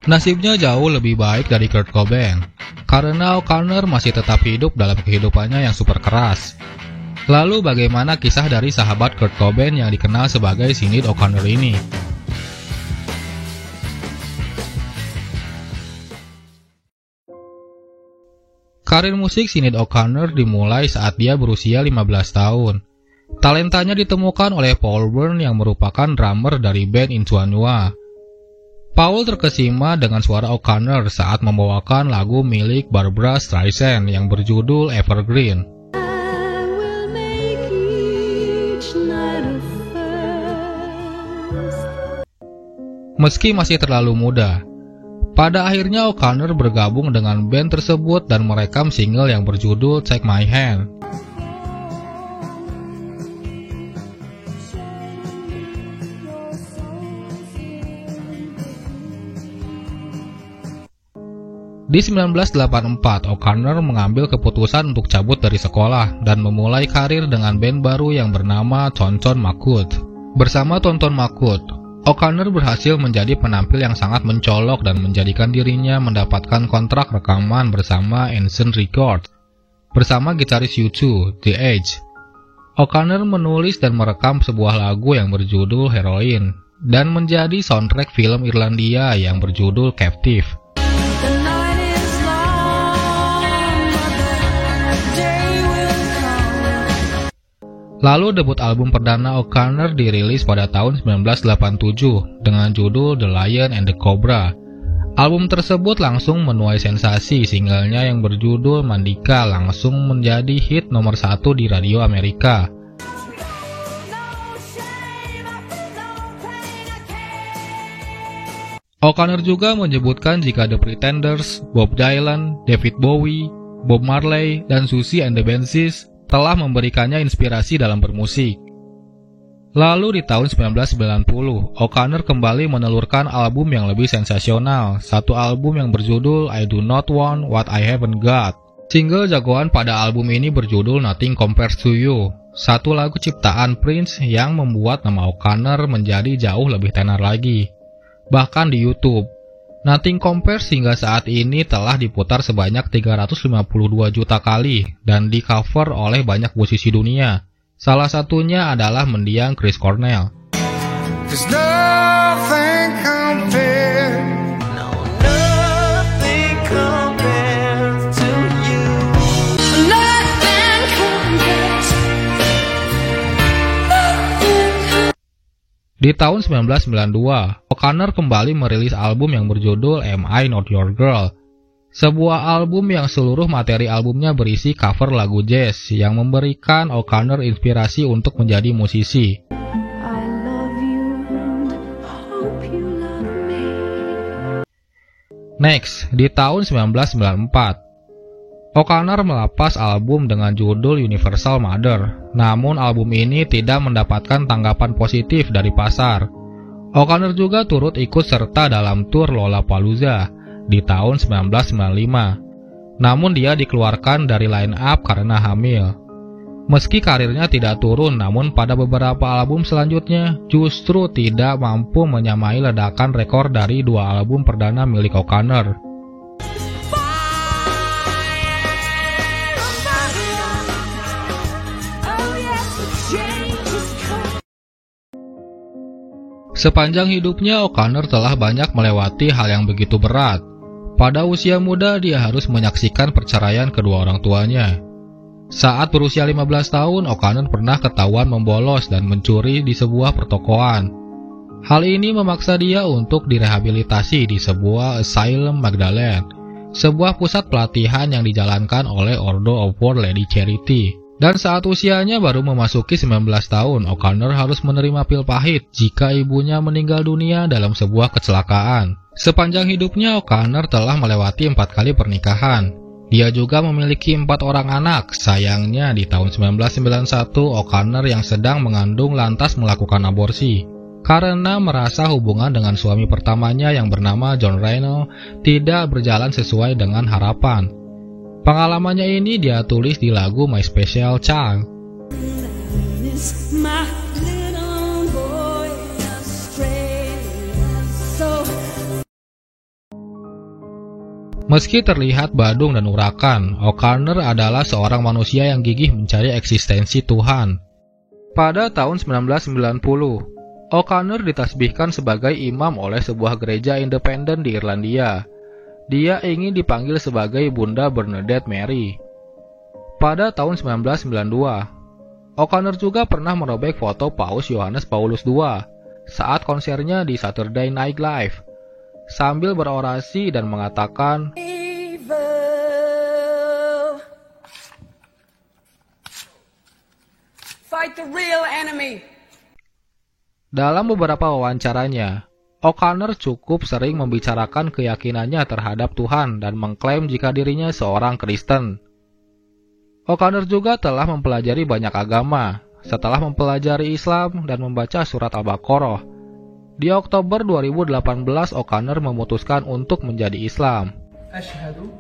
Nasibnya jauh lebih baik dari Kurt Cobain, karena O'Connor masih tetap hidup dalam kehidupannya yang super keras. Lalu bagaimana kisah dari sahabat Kurt Cobain yang dikenal sebagai Sinéad O'Connor ini? Karir musik Sinéad O'Connor dimulai saat dia berusia 15 tahun. Talentanya ditemukan oleh Paul Byrne yang merupakan drummer dari band Intuanua. Paul terkesima dengan suara O'Connor saat membawakan lagu milik Barbra Streisand yang berjudul Evergreen. Meski masih terlalu muda, pada akhirnya O'Connor bergabung dengan band tersebut dan merekam single yang berjudul Take My Hand. Di 1984, O'Connor mengambil keputusan untuk cabut dari sekolah dan memulai karir dengan band baru yang bernama Tonton Macoute. Bersama Tonton Macoute, O'Connor berhasil menjadi penampil yang sangat mencolok dan menjadikan dirinya mendapatkan kontrak rekaman bersama Ensign Records. Bersama gitaris U2, The Edge, O'Connor menulis dan merekam sebuah lagu yang berjudul Heroin dan menjadi soundtrack film Irlandia yang berjudul Captive. Lalu debut album perdana O'Connor dirilis pada tahun 1987 dengan judul The Lion and the Cobra. Album tersebut langsung menuai sensasi, singlenya yang berjudul Mandika langsung menjadi hit nomor 1 di radio Amerika. O'Connor juga menyebutkan jika The Pretenders, Bob Dylan, David Bowie, Bob Marley, dan Susie and the Banshees telah memberikannya inspirasi dalam bermusik. Lalu di tahun 1990, O'Connor kembali menelurkan album yang lebih sensasional, satu album yang berjudul I Do Not Want What I Haven't Got. Single jagoan pada album ini berjudul Nothing Compares to You, satu lagu ciptaan Prince yang membuat nama O'Connor menjadi jauh lebih tenar lagi. Bahkan di YouTube, Nothing Compares hingga saat ini telah diputar sebanyak 352 juta kali dan di cover oleh banyak musisi dunia. Salah satunya adalah mendiang Chris Cornell. Di tahun 1992, O'Connor kembali merilis album yang berjudul Am I Not Your Girl? Sebuah album yang seluruh materi albumnya berisi cover lagu jazz yang memberikan O'Connor inspirasi untuk menjadi musisi. Next, di tahun 1994, O'Connor melepas album dengan judul Universal Mother, namun album ini tidak mendapatkan tanggapan positif dari pasar. O'Connor juga turut ikut serta dalam tur Lollapalooza di tahun 1995, namun dia dikeluarkan dari line-up karena hamil. Meski karirnya tidak turun, namun pada beberapa album selanjutnya justru tidak mampu menyamai ledakan rekor dari dua album perdana milik O'Connor. Sepanjang hidupnya, O'Connor telah banyak melewati hal yang begitu berat. Pada usia muda, dia harus menyaksikan perceraian kedua orang tuanya. Saat berusia 15 tahun, O'Connor pernah ketahuan membolos dan mencuri di sebuah pertokoan. Hal ini memaksa dia untuk direhabilitasi di sebuah Asylum Magdalene, sebuah pusat pelatihan yang dijalankan oleh Ordo of Our Lady Charity. Dan saat usianya baru memasuki 19 tahun, O'Connor harus menerima pil pahit jika ibunya meninggal dunia dalam sebuah kecelakaan. Sepanjang hidupnya, O'Connor telah melewati 4 kali pernikahan. Dia juga memiliki 4 orang anak. Sayangnya, di tahun 1991, O'Connor yang sedang mengandung lantas melakukan aborsi. Karena merasa hubungan dengan suami pertamanya yang bernama John Reno tidak berjalan sesuai dengan harapan. Pengalamannya ini dia tulis di lagu My Special Child. Meski terlihat badung dan urakan, O'Connor adalah seorang manusia yang gigih mencari eksistensi Tuhan. Pada tahun 1990, O'Connor ditasbihkan sebagai imam oleh sebuah gereja independen di Irlandia. Dia ingin dipanggil sebagai Bunda Bernadette Mary. Pada tahun 1992, O'Connor juga pernah merobek foto Paus Yohanes Paulus II saat konsernya di Saturday Night Live, sambil berorasi dan mengatakan, "Fight the real enemy." Dalam beberapa wawancaranya, O'Connor cukup sering membicarakan keyakinannya terhadap Tuhan dan mengklaim jika dirinya seorang Kristen. O'Connor juga telah mempelajari banyak agama. Setelah mempelajari Islam dan membaca surat Al-Baqarah, di Oktober 2018 O'Connor memutuskan untuk menjadi Islam. Asyhadu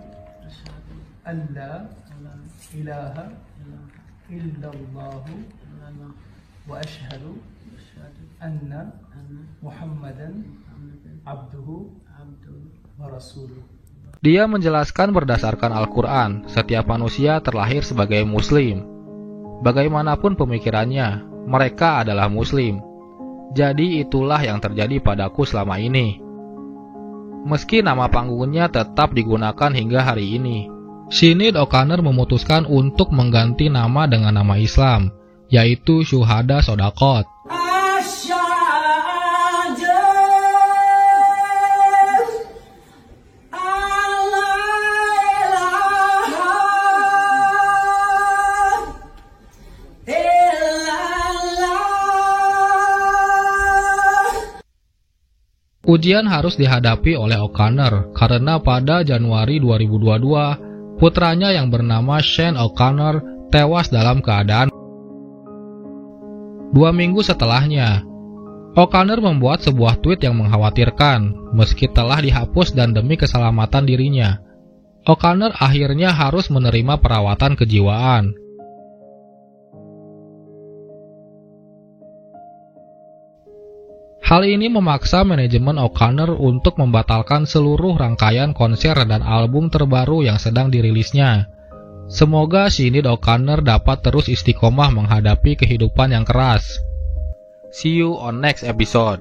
an la ilaha illallah wa asyhadu anna Muhammadan abduhu wa rasuluh. Dia menjelaskan berdasarkan Al-Quran, setiap manusia terlahir sebagai Muslim. Bagaimanapun pemikirannya, mereka adalah Muslim. Jadi itulah yang terjadi padaku selama ini. Meski nama panggungnya tetap digunakan hingga hari ini, Sinead O'Connor memutuskan untuk mengganti nama dengan nama Islam, yaitu Syuhada Sodaqot. Ujian harus dihadapi oleh O'Connor karena pada Januari 2022, putranya yang bernama Shane O'Connor tewas dalam keadaan. 2 minggu setelahnya, O'Connor membuat sebuah tweet yang mengkhawatirkan meski telah dihapus dan demi keselamatan dirinya. O'Connor akhirnya harus menerima perawatan kejiwaan. Hal ini memaksa manajemen O'Connor untuk membatalkan seluruh rangkaian konser dan album terbaru yang sedang dirilisnya. Semoga Sinead O'Connor dapat terus istiqomah menghadapi kehidupan yang keras. See you on next episode.